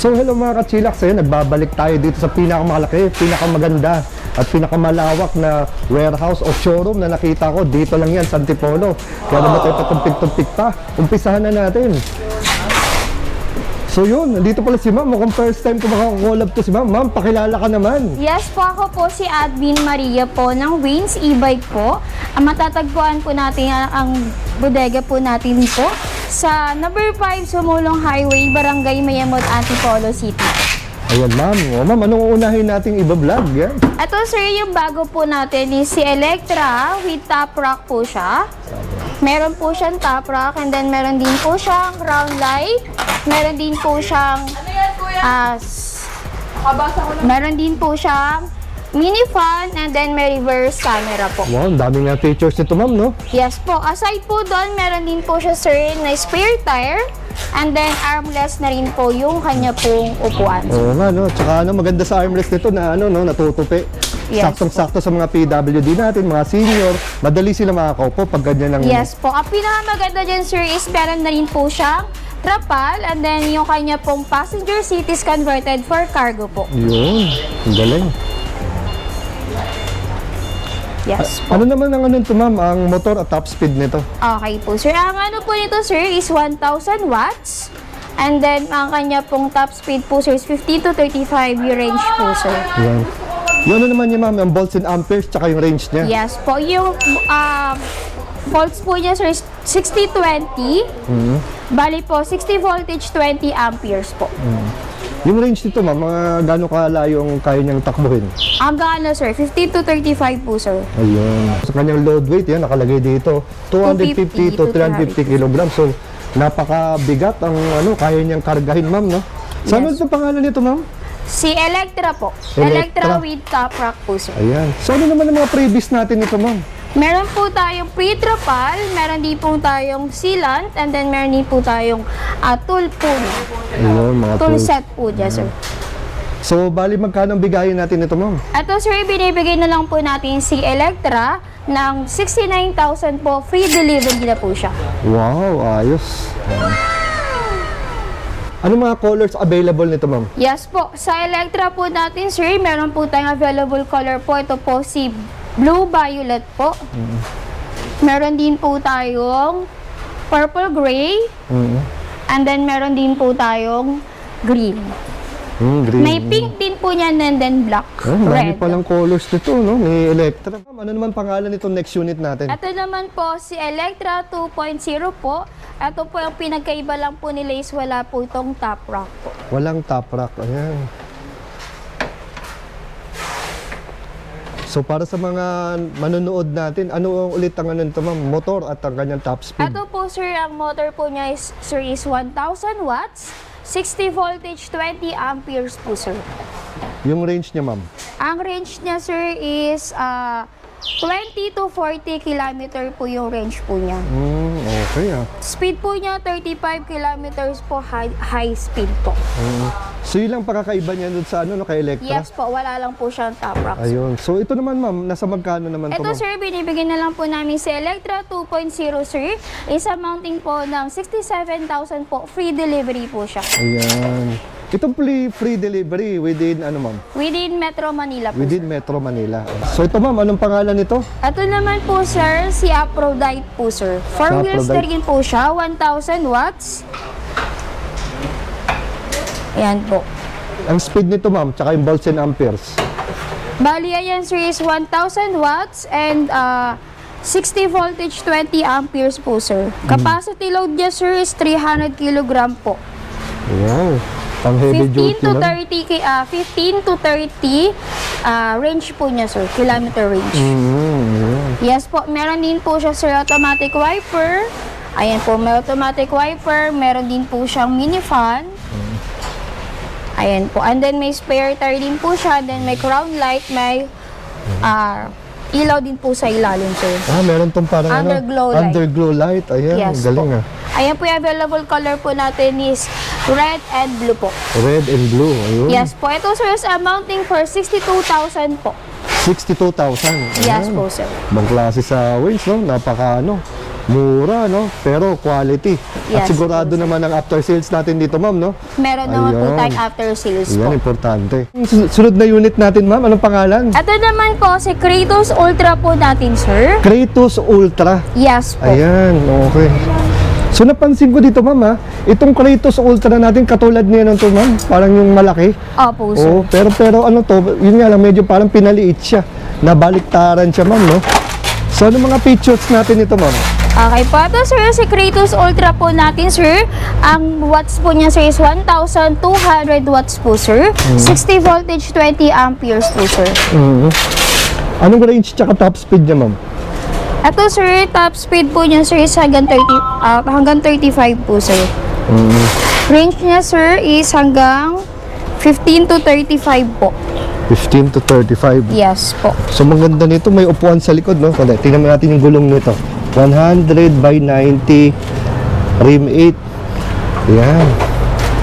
So hello mga ka-chillax, nagbabalik tayo dito sa pinakamalaki, pinakamaganda at pinakamalawak na warehouse o showroom na nakita ko. Dito lang yan sa Antipolo. Kaya naman tayo patumpik-tumpik pa. Umpisahan na natin. So yun, nandito pala si ma'am. Mukhang first time ko makakollab to si ma'am. Ma'am, pakilala ka naman. Yes po, ako po si Admin Maria po ng Wayne's E-Bike po. Matatagpuan po natin ang bodega po natin po sa number 5 Sumulong Highway, Barangay Mayamot, Antipolo City. Ayan ma'am. O ma'am, anong uunahin nating iba-vlog? Yan. Ito sir, yung bago po natin is si Electra with top rock po siya. Meron po siyang top rock and then meron din po siyang round light. Meron din po siyang meron din po siyang mini fan and then may reverse camera po. Wow, ang daming nga features nito ma'am, no? Yes po. Aside po doon, meron din po siya sir na spare tire and then armless na rin po yung kanya pong upuan. Oo nga, no? Tsaka maganda sa armrest nito na natutupi. Yes, Saktong-sakto sa mga PWD natin, mga senior. Madali sila makakaupo pag ganyan ang... Yes po. Ang pinakamaganda dyan sir is meron na rin po siyang trapal and then yung kanya pong passenger seat is converted for cargo po. Yun, ang galing. Yes po. Ano naman ang ma'am, ang motor at top speed nito? Okay po sir. Ang ano po nito sir is 1,000 watts. And then ang kanya pong top speed po sir is 50 to 35 yung range po sir. Yan. Yun naman niya ma'am, ang volts and amperes tsaka yung range niya. Yes po. Yung volts po niya sir is 60-20. Bali po 60 voltage 20 amperes po. Yung range nito ma'am, mga gano'ng kalayo ang kaya niyang takbuhin? Hanggang ano sir, 50 to 35 po sir. Ayun. Sa kanyang load weight, yan, nakalagay dito. 250 to 350 kilograms. So, napakabigat ang kaya niyang kargahin ma'am, no? Saan Yes. ito pangalan nito ma'am? Si Electra po. Electra. Electra with top rock po sir. Ayan. So, ano naman ang mga previous natin ito ma'am? Meron po tayong pre-trapal, meron din po tayong sealant, and then meron din po tayong tool po. Ayun, mga Tool tools. set po dyan sir. So, bali magkano ang bigayin natin ito ma'am? Ito sir, binibigay na lang po natin si Electra ng 69,000 po. Free delivery na po siya. Wow, ayos. Ano mga colors available nito ma'am? Yes po. Sa Electra po natin sir, meron po tayong available color po. Ito po si blue violet po. Meron din po tayong purple gray. And then meron din po tayong green. Green. May pink din po niyan and then black. Dami Red. palang colors nito, no? May Electra. Ano naman pangalan nitong next unit natin? Ito naman po si Electra 2.0 po. Ito po yung pinagkaiba lang po nila is wala po itong top rock po. Walang top rack. Ayan. So para sa mga manonood natin, ano ang ulit ang nito ma'am? Motor at ang kanyang top speed? Ito po sir, ang motor po niya is, sir, is 1,000 watts, 60 voltage, 20 amperes po sir. Yung range niya ma'am? Ang range niya sir is 20 to 40 kilometer po yung range po niya. Okay ah. Speed po niya 35 kilometers po, high speed po. So yun lang pakakaiba niya dun sa kay Electra? Yes po, wala lang po siyang top rock. Ayun. So ito naman ma'am, nasa magkano naman to Ito ma'am? sir, binibigyan na lang po namin si Electra 2.0 sir. Is amounting po ng 67,000 po. Free delivery po siya. Ayan. Itong free delivery within ma'am? Within Metro Manila po. Within Metro Manila. So ito ma'am, anong pangalan nito? Ito naman po sir, si Aphrodite po sir. 4 wheels na rin po siya, 1,000 watts. Ayan po. Ang speed nito ma'am, tsaka yung volts and amperes. Bali, ayan sir is 1,000 watts and 60 voltage, 20 amperes po sir. Capacity load niya sir is 300 kilogram po. Wow. Pang heavy 15 duty to lang. 30 15 to 30 range po niya sir, kilometer range. Yeah. Yes po, meron din po siya sir automatic wiper. Ayan po, may automatic wiper, meron din po siyang mini fan. Ayan po, and then may spare tire din po siya, then may crown light, may ilaw din po sa ilalim sir. Meron tong parang Underglow light. underglow light. Ayan, Yes galing po. ah. Ayan po yung available color po natin is red and blue po. Red and blue. Ayun. Yes po, ito sir is amounting for 62,000 po. 62,000. Yes Ayan. po sir. Ibang klase sa wings, no? Napaka Mura, no? Pero quality. At Yes, sigurado naman ang after sales natin dito, ma'am, no? Meron naman po Ayun. tayong after sales Yan, po. importante. Sunod na unit natin, ma'am, anong pangalan? Ito naman po, si Kratos Ultra po natin, sir. Kratos Ultra. Yes po. Ayan, okay. So napansin ko dito, ma'am, ha? Itong Kratos Ultra natin, katulad niya nito, ma'am. Parang yung malaki. Opo, sir. Oo, pero ano to, yun nga lang, medyo parang pinaliit siya. Nabaliktaran siya, ma'am, no? So ano mga features natin ito, ma'am? Okay po, ito sir, si Kratos Ultra po natin, sir. Ang watts po niya, sir, is 1,200 watts po, sir. 60 voltage, 20 amperes po, sir. Anong range tsaka top speed niya, ma'am? Ito, sir, top speed po niya, sir, is hanggang 35 po, sir. Range niya, sir, is hanggang 15 to 35 po. 15 to 35. Yes po. So maganda nito, may upuan sa likod, no? Tingnan mo natin yung gulong nito. 100 by 90 rim 8. Yan.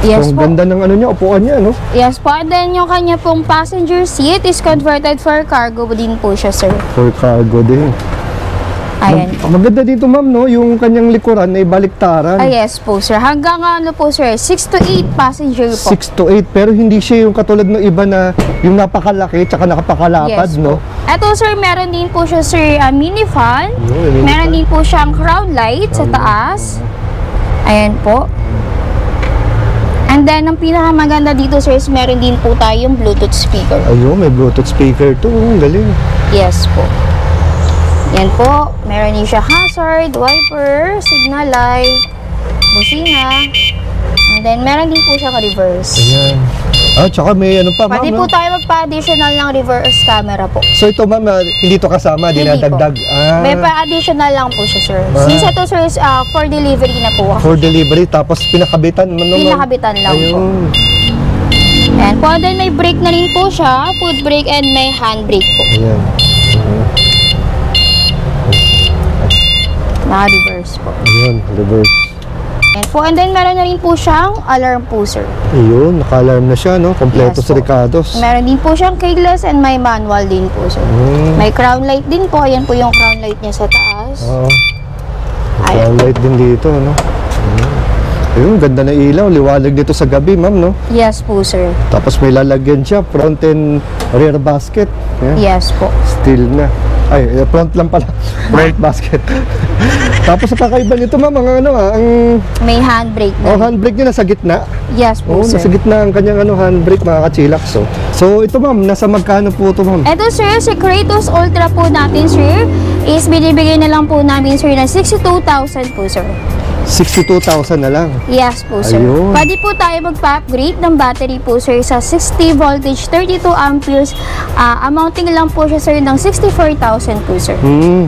Yes So, ang po. ganda ng ano niya, upuan niya, no? Yes po. And then yung kanya pong passenger seat is converted for cargo din po siya, sir. For cargo din. Ayan. Maganda dito, ma'am, no? Yung kanyang likuran ay baliktaran. Ah, yes po, sir. Hanggang ano po, sir, 6 to 8 passenger po. 6 to 8, pero hindi siya yung katulad ng iba na yung napakalaki tsaka nakapakalapad, Yes no? po. Ito, sir, meron din po siya, sir, mini fan. Yun, Meron din po siyang crown light sa taas. Ayan po. And then, ang pinakamaganda dito, sir, is meron din po tayong Bluetooth speaker. Ayun, may Bluetooth speaker to. Ang galing. Yes po. Yan po. Meron din siya hazard, wiper, signal light, busina. And then, meron din po siya ka-reverse. Ayan. Tsaka may ano pa, ma'am, Pwede no? po tayo magpa-additional ng reverse camera po. So ito, ma'am, hindi to kasama, Hindi dinadagdag. May pa-additional lang po siya, sir. Ah. Since ito, sir, is for delivery na po. For delivery, tapos pinakabitan mo naman. Pinakabitan lang po. Ayun. Ayan po. And then, may brake na rin po siya. Foot brake and may handbrake po. Ayan. Naka-reverse po. Ayun, reverse. Ayan po. And then, meron na rin po siyang alarm po, sir. Ayun, naka-alarm na siya, no? Kompleto Yes sa po. Ricardos. Meron din po siyang keyless and may manual din po, sir. May crown light din po. Ayan po yung crown light niya sa taas. Oo. Ayan. Light din dito, no? Ayun, ganda na ilaw. Liwanag dito sa gabi, ma'am, no? Yes po, sir. Tapos may lalagyan siya, front and rear basket. Ayan. Yes po. Steel na. Ay, front lang pala. Front basket. Tapos sa kakaiba nito, ma'am, ang May handbrake na. handbrake niya nasa gitna. Yes po, Oo, sir. nasa gitna ang kanyang handbrake, mga kachilak. So ito, ma'am, nasa magkano po ito, ma'am? Ito, sir, si Kratos Ultra po natin, sir, is binibigay na lang po namin, sir, na 62,000 po, sir. 62,000 na lang. Yes po, sir. Ayun. Pwede po tayo magpa-upgrade ng battery po, sir, sa 60 voltage, 32 amperes. Amounting lang po siya, sir, ng 64,000 po, sir.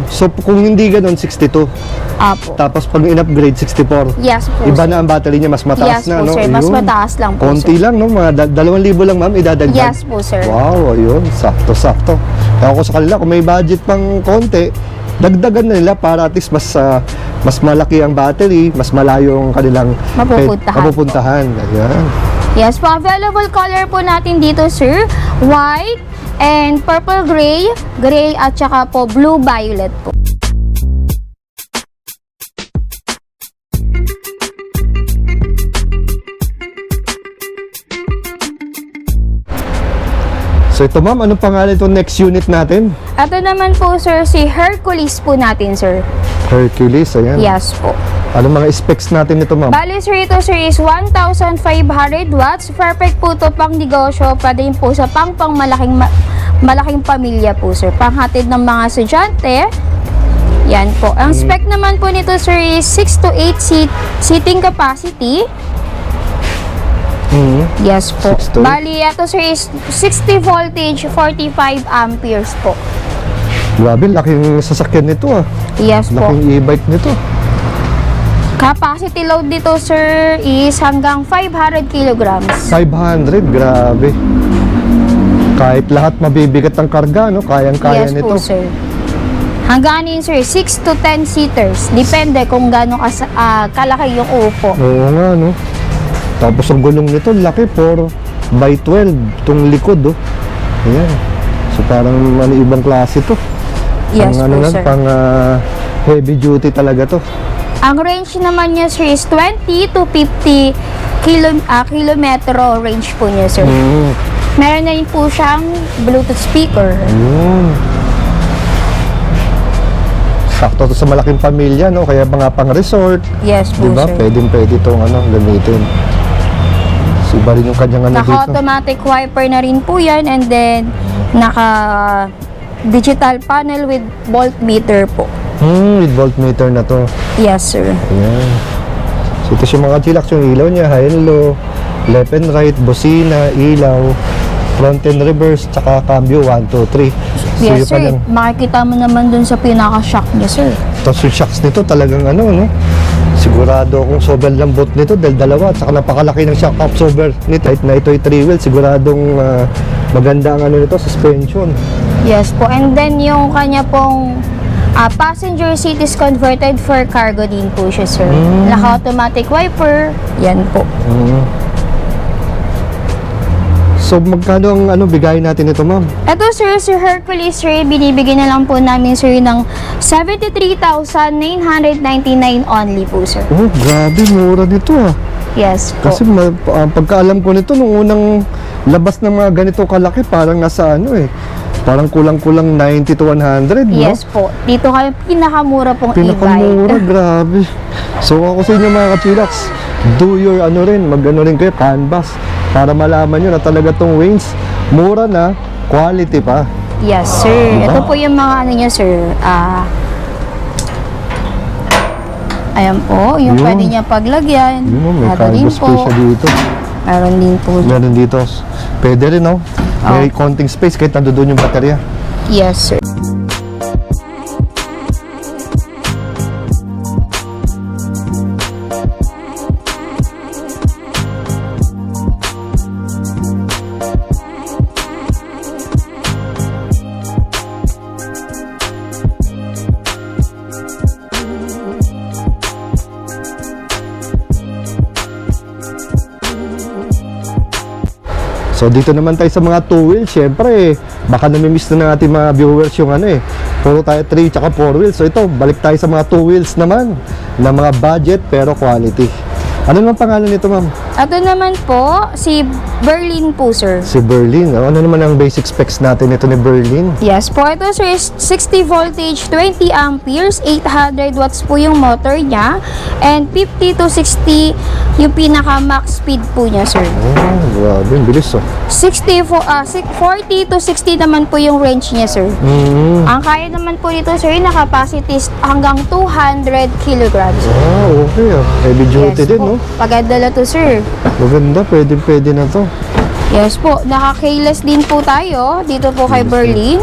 So kung hindi ganun, 62. Apo. Tapos pag in-upgrade, 64. Yes po, Iba sir. na ang battery niya, mas mataas Yes na, po, no? sir. Mas Ayun. mataas lang po, Konti sir. lang, no? Mga 2,000 lang, ma'am, idadagdag. Yes po, sir. Wow, ayun. Sakto-sakto. Kaya ako sa kanila, kung may budget pang konti, dagdagan na nila para at least mas malaki ang battery, mas malayo ang kanilang mapupuntahan. Ayan. Yes po, available color po natin dito, sir. White and purple gray, at saka po blue violet po. So ito, ma'am, anong pangalan itong next unit natin? Ito naman po, sir, si Hercules po natin, sir. Hercules, ayan. Yes po. Anong mga specs natin ito, ma'am? Bali, sir, ito, sir, is 1,500 watts. Perfect po to pang negosyo. Pwede rin po sa malaking pamilya po, sir. Panghatid ng mga estudyante. Yan po. Ang spec naman po nito, sir, is 6 to 8 seating capacity. Yes po. 6 to 8. Bali, ito, sir, is 60 voltage, 45 amperes po. Grabe, laking sasakyan nito, ah. Yes po. Laking e-bike nito. Capacity load dito, sir, is hanggang 500 kilograms. 500, grabe. Kahit lahat mabibigat ang karga, no? Kayang-kaya Yes nito. po, sir. Hanggang ano yun, sir, 6 to 10 seaters. Depende kung gaano kalaki yung upo. Oo nga, no? Tapos ang gulong nito, laki, 4x12, itong likod, oh. Ayan. So parang ibang klase to. Yes Pang, po, lang, sir. Heavy duty talaga to. Ang range naman niya, sir, is 20 to 50 kilometro range po niya, sir. Meron na rin po siyang Bluetooth speaker. Sakto to sa malaking pamilya, no? Kaya mga pang-resort. Yes po, Diba? sir. Pwede itong gamitin. So, iba rin yung kanyang dito. Naka-automatic wiper na rin po yan, and then naka-digital panel with voltmeter po. With voltmeter na to. Yes, sir. Ayan. So, ito yung mga chillax, yung ilaw niya, high and low, left and right, busina, ilaw, front and reverse, tsaka cambio, 1, 2, 3. So, Yes, yung sir. kanyang- Makikita mo naman dun sa pinaka-shock niya, sir. Tapos yung shocks nito talagang no? Sigurado akong sobrang lambot nito dahil dalawa, tsaka napakalaki ng shock absorber nito. Kahit na ito ay 3 wheel, siguradong maganda ang nito, suspension. Yes po. And then yung kanya pong passenger seat is converted for cargo din po siya, sir. Naka-automatic wiper. Yan po. So magkano ang bigayin natin ito, ma'am? Ito, sir, si Hercules, sir, binibigyan na lang po namin, sir, ng 73,999 only po, sir. Oh, grabe, mura nito Yes po. Kasi pagkaalam ko nito, nung unang labas ng mga ganito kalaki, parang nasa parang kulang-kulang 90 to 100, no? Yes po. Dito kayo pinakamura pong Pinakamura, e-bike. grabe. So ako sa inyo mga kachillax, do your mag-rin kayo, canvas, para malaman nyo na talaga tong Waynes, mura na, quality pa. Yes, sir. Diba? Ito po yung mga niya, sir. Ayan po, yung Yun. pwede niya paglagyan. May Ito cargo din space po. siya dito. Meron din po. Meron dito. Pwede rin, no? May konting space kahit nandoon yung baterya. Yes, sir. So dito naman tayo sa mga two wheels, syempre baka namimiss na ng ating mga viewers yung puro tayo 3 tsaka 4 wheels. So ito, balik tayo sa mga two wheels naman na mga budget pero quality. Ano naman pangalan nito, ma'am? Ito naman po, si Berlin po, sir. Si Berlin. Ano naman ang basic specs natin ito ni Berlin? Yes po, ito, sir, is 60 voltage, 20 amperes, 800 watts po yung motor niya, and 50 to 60 yung pinaka-max speed po niya, sir. Oh, grabe, ang bilis 40 to 60 naman po yung range niya, sir. Ang kaya naman po dito, sir, yung capacity is hanggang 200 kilograms. Ah, okay Heavy duty din, no? Pagadala to, sir. Maganda, pwede na to. Yes po, naka-keyless din po tayo dito po kay Berlin.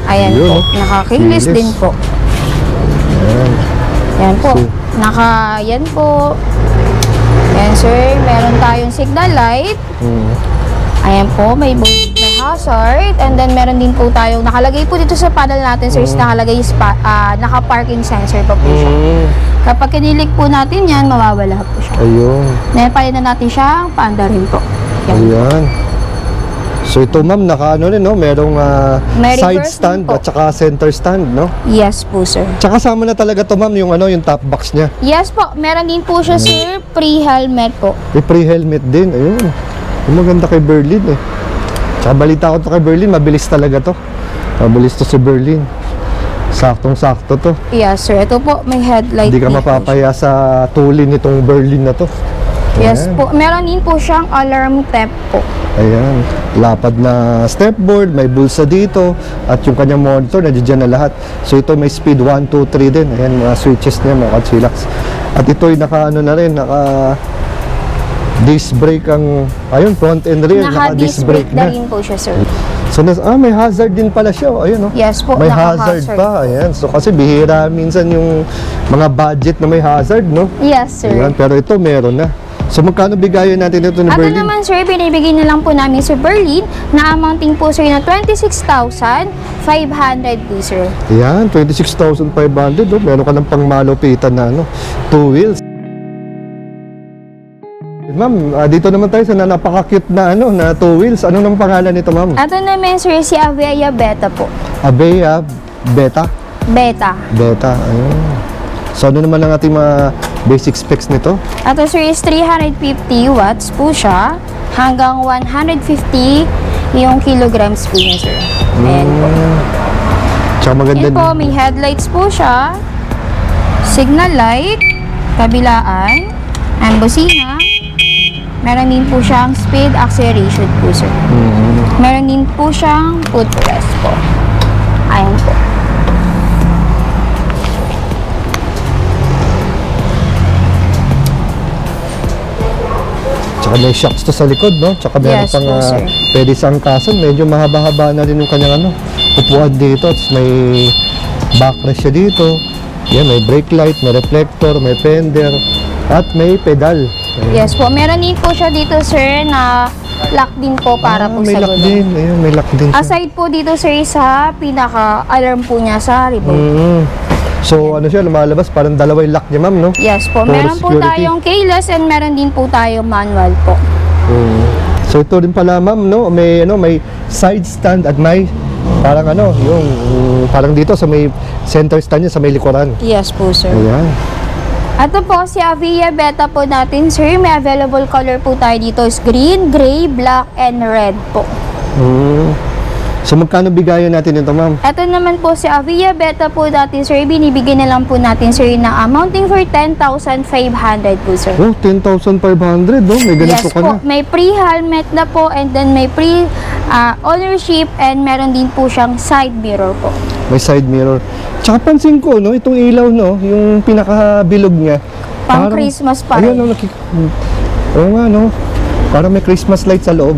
Ayan Yun, po, oh. naka-keyless Keyless. din po. Yan po, yan po. Yan, sir, meron tayong signal light. Ayan po, may hazard. And then meron din po tayong nakalagay po dito sa panel natin, sir, is nakalagay naka-parking sensor pa po siya. Kapag kinilik po natin yan, mawawala po siya. Ayun. Napalitan na natin siya, paanda rin po. Yan. Ayan. So ito, ma'am, rin, no? Merong May side reverse stand din po. at saka center stand, no? Yes po, sir. Tsaka sama na talaga to, ma'am, yung yung top box niya. Yes po, meron din po siya, sir, pre-helmet po. May pre-helmet din. Ayun. Yung maganda kay Berlin, Tsaka balita ko to kay Berlin, mabilis talaga to. Mabilis to si Berlin. Saktong-sakto to. Yes, sir. Ito po, may headlight. Hindi ka din po mapapaya sa tulin nitong Berlin na to. siya. Yes Ayan. po. Meron din po siyang alarm temp po. Ayan, lapad na stepboard, may bulsa dito, at yung kanyang monitor, nandiyan na lahat. So ito may speed 1, 2, 3 din. Ayan, mga switches niya, mga kachillax. At ito'y naka disc brake ang, front and rear, Naka-disc brake na rin po siya, sir. So may hazard din pala siya. Ayun, Yes po, may hazard naka-hazard. pa. Ayan, so kasi bihira minsan yung mga budget na may hazard, no? Yes, sir. Ayan, pero ito meron na. So magkano bigayan natin ito ni Ito Berlin? naman, sir, binibigay na lang po namin sa Berlin na amounting po, sir, na 26,500 po, sir. Ayan, 26,500. Meron ka ng pangmalupitan na two wheels. Ma'am, dito naman tayo sa napaka-cute na na two wheels. Ano nang pangalan nito, ma'am? Ito naman, sir, si Avea Beta po. Avea Beta. Beta. Beta, ayun. So ano naman ang ating mga basic specs nito? Ito sir is 350 watts po siya hanggang 150 yung kilograms po niya sir. Ayan po. Tsaka maganda Yan po, may headlights po siya, signal light, kabilaan, and busina. Meron din po siyang speed acceleration po sir. Meron din po siyang footrest po. Ayan po. Tsaka may shocks to sa likod, no? Tsaka meron Yes pang po, sir. pwede sa angkasan. Medyo mahaba-haba na rin yung kanyang ano, upuan dito. Tapos may backrest siya dito. Yan, may brake light, may reflector, may fender, at may pedal. Ayan. Yes po, meron din po siya dito sir na lock din po para po may sa lock gulong. din. Ayun, may lock din siya. Aside po dito sir sa pinaka-alarm po niya sa remote. So, ano siya, lumalabas, parang dalawa yung lock niya, ma'am, no? Yes po, For meron po security. tayong keyless and meron din po tayong manual po. So, ito rin pala, ma'am, no? May, ano, may side stand at may parang ano, yung parang dito sa may center stand niya, sa may likuran. Yes po sir. Ayan. Ito po, si Avia Beta po natin sir, may available color po tayo dito is green, gray, black, and red po. So, magkano bigayan natin ito, ma'am? Ito naman po si Avia Beta po natin sir, binibigyan na lang po natin sir na amounting for 10,500 po sir. Oh, 10,500, no? May ganito Yes ka po, na. may pre-helmet na po and then may pre-ownership and meron din po siyang side mirror po. May side mirror. Tsaka pansin ko, no? Itong ilaw, no? Yung pinakabilog niya. Pang parang- Christmas pa Ayun, rin. no? Oo nga, no? Parang may Christmas light sa loob.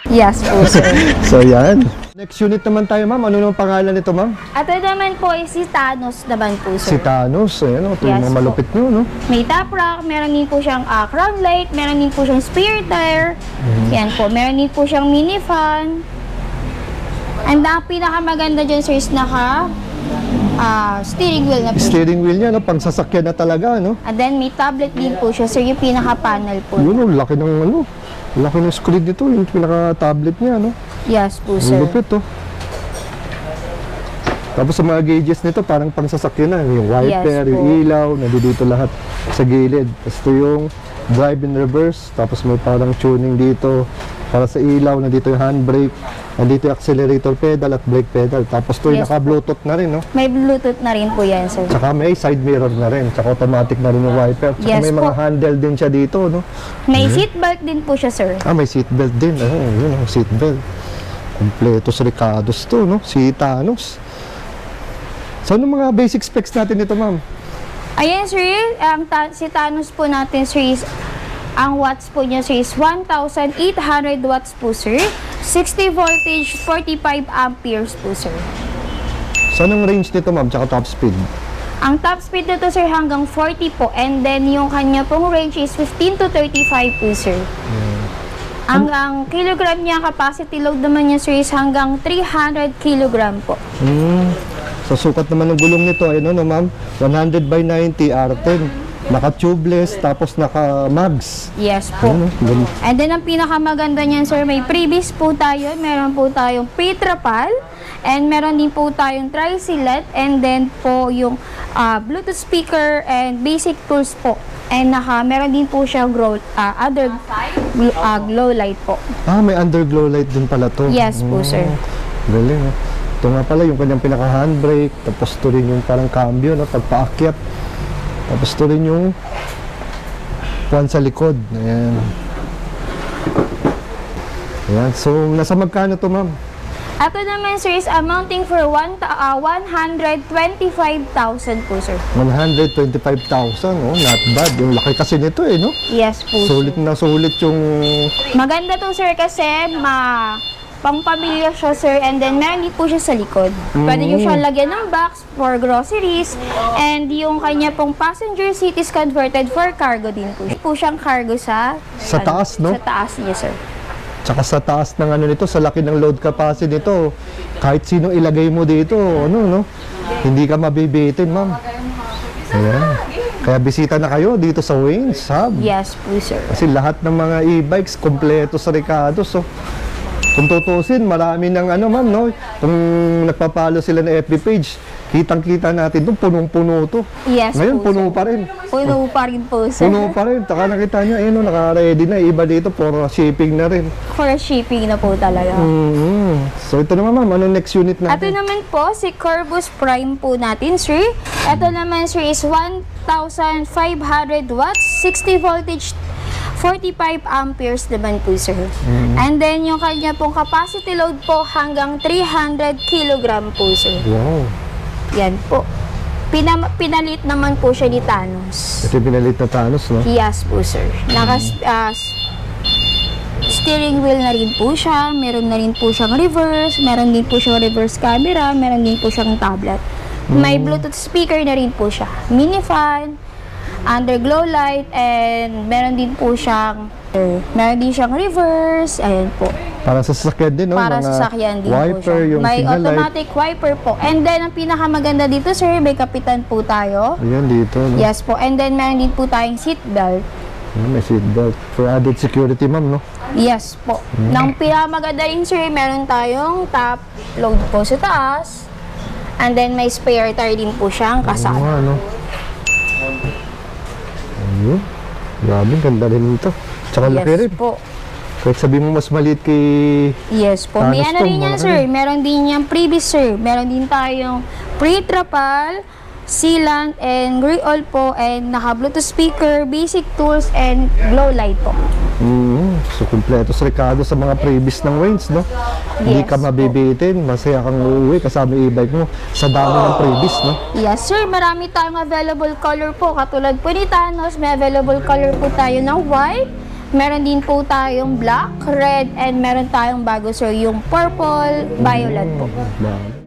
Yes po sir. So, yan. Next unit naman tayo, ma'am. Ano naman pangalan nito, ma'am? Ito naman po is si Thanos naman po Si sir. Thanos. Ayan, ito yung Yes mga po. malupit nyo, no? May top rack, meron din po siyang crown light, meron din po siyang spare tire. Yan po, meron din po siyang mini fan. And ang pinakamaganda dyan sir is naka steering wheel na po. Steering wheel niya, no? Pang sasakyan na talaga, no? And then may tablet din po siya sir, yung pinaka-panel po. Yun, oh, laki ng ano. Laki ng screen nito, yung pinaka-tablet niya, no? Yes po Ang sir. lupit, oh. Tapos sa mga gauges nito, parang pang sasakyan na. Yung wiper, Yes po. yung ilaw, nandito lahat sa gilid. Tapos ito yung drive in reverse. Tapos may parang tuning dito para sa ilaw. Nandito yung handbrake. Nandito yung accelerator pedal at brake pedal. Tapos ito yung Yes po. naka-bluetooth na rin, no? May Bluetooth na rin po yan sir. Tsaka may side mirror na rin. Tsaka automatic na rin yung wiper. Tsaka Yes may mga po. handle din siya dito, no? May seatbelt din po siya sir. Ah, may seatbelt din. Oh, yun ang seatbelt. Kompleto sa Ricardo's to, no? Si Thanos. So, ano mga basic specs natin ito, ma'am? Ayan sir, si Thanos po natin sir is, ang watts po niya sir is 1,800 watts po sir. 60 voltage, 45 amperes po sir. So, anong range nito, ma'am? Tsaka top speed? Ang top speed nito sir hanggang 40 po and then yung kanya pong range is 15 to 35 po sir. Ang kilogram niya, capacity load naman niya sir is hanggang 300 kilogram po. So, sukat naman ng gulong nito, ayun, no, ma'am? 100 by 90 R10. Naka-tubeless, tapos naka-mags. Yes po. Ayun, no? Ganun. And then ang pinakamaganda niyan sir, may previous po tayo, meron po tayong pre-trapal, and meron din po tayong tri-silet, and then po yung Bluetooth speaker and basic tools po. And meron din po siya other glow light po. Ah, may underglow light din pala to. Yes po, sir. Galing, no? Ito nga pala, yung kanyang pinaka-handbrake, tapos ito rin yung parang cambio, no? Pagpaakyat. Tapos ito rin yung puwan sa likod. Ayan. Ayan. So, nasa magkano to, ma'am? Ito naman sir is amounting for 125,000 po sir. 125,000, oh, not bad. Yung laki kasi nito, eh, no? Yes po Sulit sir. na sulit yung... Maganda to sir kasi pang-pamilya siya sir and then meron din po siya sa likod. Pwede nyo siya lagyan ng box for groceries and yung kanya pong passenger seat is converted for cargo din po. Po siyang cargo sa taas, no? Sa taas niya sir. Tsaka sa taas ng ano nito, sa laki ng load capacity nito, kahit sino ilagay mo dito, ano, no? Hindi ka mabibitin, ma'am. Ayan. Kaya bisita na kayo dito sa Wayne's Hub. Yes po sir. Kasi lahat ng mga e-bikes, kompleto sa Ricardo. So, Kung tutusin, marami ng ano ma'am, no? Kung nagpapalo sila ng FB page, kitang-kita natin doon, punong-puno to. Yes Ngayon, po, puno sir. pa rin. Puno pa rin po, sir. Puno pa rin. Taka nakita nyo, ayun, naka-ready na. Iba dito, for shipping na rin. For shipping na po talaga. So, ito naman ma'am, ano next unit Ito natin? naman po, si Corvus Prime po natin, sir. Ito naman, sir, is 1,500 watts, 60 voltage, 45 amperes naman po, sir. And then, yung kanya pong capacity load po hanggang 300 kilogram po, sir. Wow. Yan po. Pinalit naman po siya ni Thanos. Ito yung pinalit na Thanos, no? Yes po, sir. Steering wheel na rin po siya. Meron na rin po siyang reverse. Meron din po siyang reverse camera. Meron din po siyang tablet. May Bluetooth speaker na rin po siya. Mini fan, underglow light, and meron din po siyang reverse. Ayan po. Para sa sasakyan din, no? Para Mga sa sasakyan din po wiper, siya. yung May signal light. automatic wiper po. And then, ang pinakamaganda dito, sir, may kapitan po tayo. Ayan, dito, no? Yes po. And then, meron din po tayong seat belt. Ayan, may seatbelt. For added security, ma'am, no? Yes po. Nang pinakamaganda rin, sir, meron tayong top load po sa taas. And then, may spare tire din po siyang Oo kasama. nga, no? Ayun. Grabe, ganda rin ito. Tsaka laki rin. Yes po. Kahit sabihin mo mas maliit kay... Yes po. May Tanos ano to, rin yan, malaki sir. rin. Meron din yung previous, sir. Meron din tayong pre-trapal, sealant, and gray oil po, and naka-Bluetooth speaker, basic tools, and glow light po. So, kumpleto sa Ricardo sa mga previous ng range, no? Hindi Yes ka po. mabibitin. Masaya kang uuwi kasama yung e-bike mo sa dami ng previous, no? Yes, sir. Marami tayong available color po. Katulad po ni Thanos, may available color po tayo ng white. Meron din po tayong black, red, and meron tayong bago, sir, yung purple, violet po.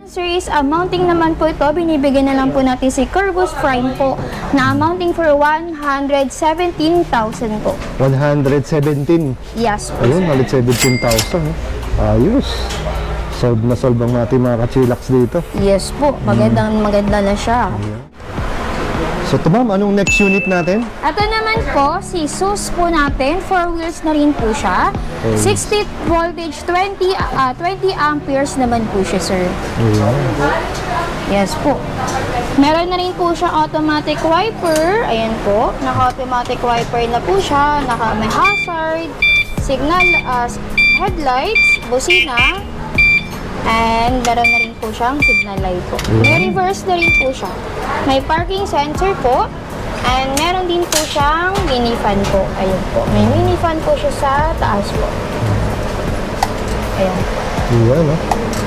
Sir, is mounting naman po ito. Binibigyan na lang po natin si Corvus Prime po na mounting for 117,000 po. 117. Yes po, Ayun, sir. halit 17,000. no? Ayos. Solve na solve ang ating mga kachilaks dito. Yes po. Maganda na siya. So, ito ma'am, anong next unit natin? Ito naman po, si SUS po natin, 4 wheels na rin po siya. 60 voltage, 20 amperes naman po siya, sir. Ayan. Yes po. Meron na rin po siya automatic wiper. Ayan po, naka-automatic wiper na po siya. May hazard, signal, headlights, busina, and meron na rin po siyang signal light po. May reverse na rin po siya. May parking sensor po. And meron din po siyang mini fan po. Ayun po. May mini fan po siya sa taas po. Ayan po. Ayan, no?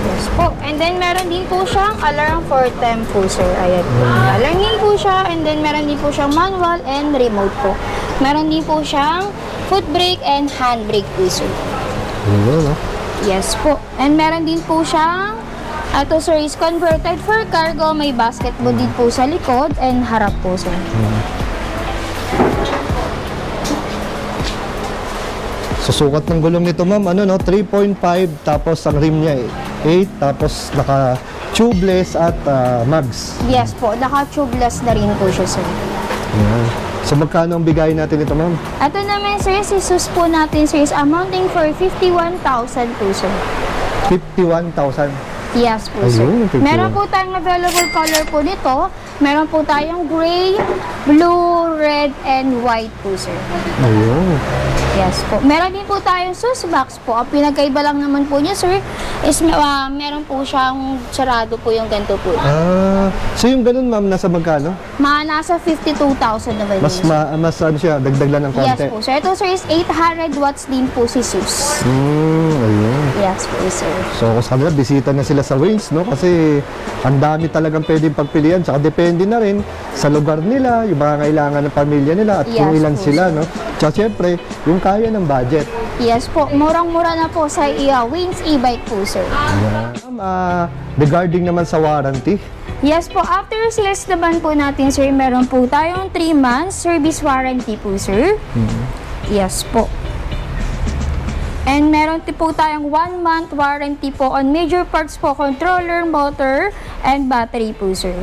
Yes po. And then meron din po siyang alarm for temp po, sir. Ayan po. Alarm din po siya. And then meron din po siyang manual and remote po. Meron din po siyang foot brake and hand brake po, sir. Ayan, no? Yes po. And meron din po siyang ito, sir, is converted for cargo. May basketball din po sa likod and harap po, sir. Susukat ng gulong nito, ma'am, ano, no? 3.5, tapos ang rim niya 8, tapos naka tubeless at mags. Yes po. Naka-tubeless na rin po siya, sir. Ayan. So, magkano ang bigay natin ito, ma'am? Ito naman, sir, si SUS po natin, sir, is amounting for 51,000 po, sir. 51,000. Yes po, sir. Ayun, 51. Meron po tayong available color po nito. Meron po tayong gray, blue, red, and white po, sir. Ayun. Yes po. Meron din po tayong SUS box po. Ang pinagkaiba lang naman po niya, sir, is meron po siyang sarado po yung ganito po. So yung ganun, ma'am, nasa magkano? Nasa 52,000 naman Mas, yun, sir. mas ano siya, dagdag lang ng konti. Yes po, sir. Ito, sir, is 800 watts din po si SUS. Ayun. Yes po, sir. So, sa kanila, bisita na sila sa Wings, no? Kasi ang dami talagang pwedeng pagpilian. Tsaka depende na rin sa lugar nila, yung mga kailangan ng pamilya nila at kung Yes ilan po, sila, sir. no? Tsaka syempre, yung kaya ng budget. Yes po. Murang-mura na po sa Wings e-bike po, sir. Ma'am, regarding naman sa warranty, Yes po. After sales naman po natin, sir, meron po tayong 3 months service warranty po, sir. Yes po. And meron din po tayong 1 month warranty po on major parts po, controller, motor, and battery po, sir.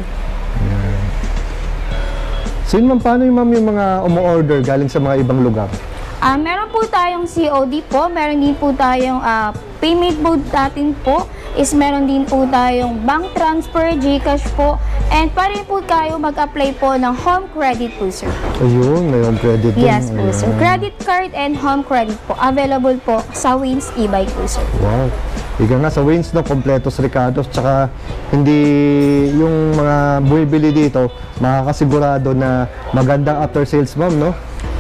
so yun, ma'am, paano yung mga umu-order galing sa mga ibang lugar? Meron po tayong COD po, meron din po tayong payment mode natin po, is meron din po tayong bank transfer, GCash po, and pa rin po kayo mag-apply po ng home credit po, sir. Ayun, may home credit din. Yes po, sir. Ayan. Credit card and home credit po, available po sa Wins e-bike po, sir. Wow. Ika nga sa Wins, no, kompletos Ricardos, tsaka hindi yung mga buwibili dito, makakasigurado na magandang after sales, ma'am, no?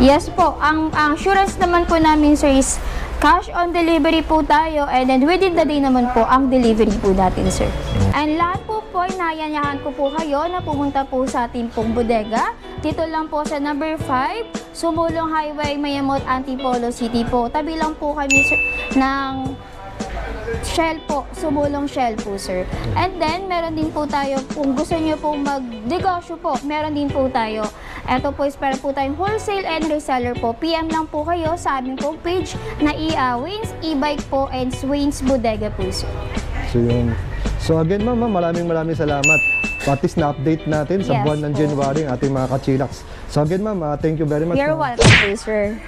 Yes po, ang assurance naman po namin, sir, is cash on delivery po tayo, and then within the day naman po ang delivery po natin, sir. And lahat po inaanyayahan ko po kayo na pumunta po sa ating pong bodega. Dito lang po sa number 5, Sumulong Highway, Mayamot, Antipolo City po. Tabi lang po kami, sir, ng Shell po, Sumulong Shell po, sir. And then, meron din po tayo, kung gusto nyo pong mag-negosyo po, meron din po tayo. Ito po is para po tayong wholesale and reseller po. PM lang po kayo sa aming pong page na Wins e-bike po and Wins Bodega po, sir. So yun. So again, ma'am, maraming salamat. Patis na-update natin sa Yes buwan ng po. January ang ating mga kachilaks. So again, ma'am, thank you very much. You're ma'am. welcome po, sir.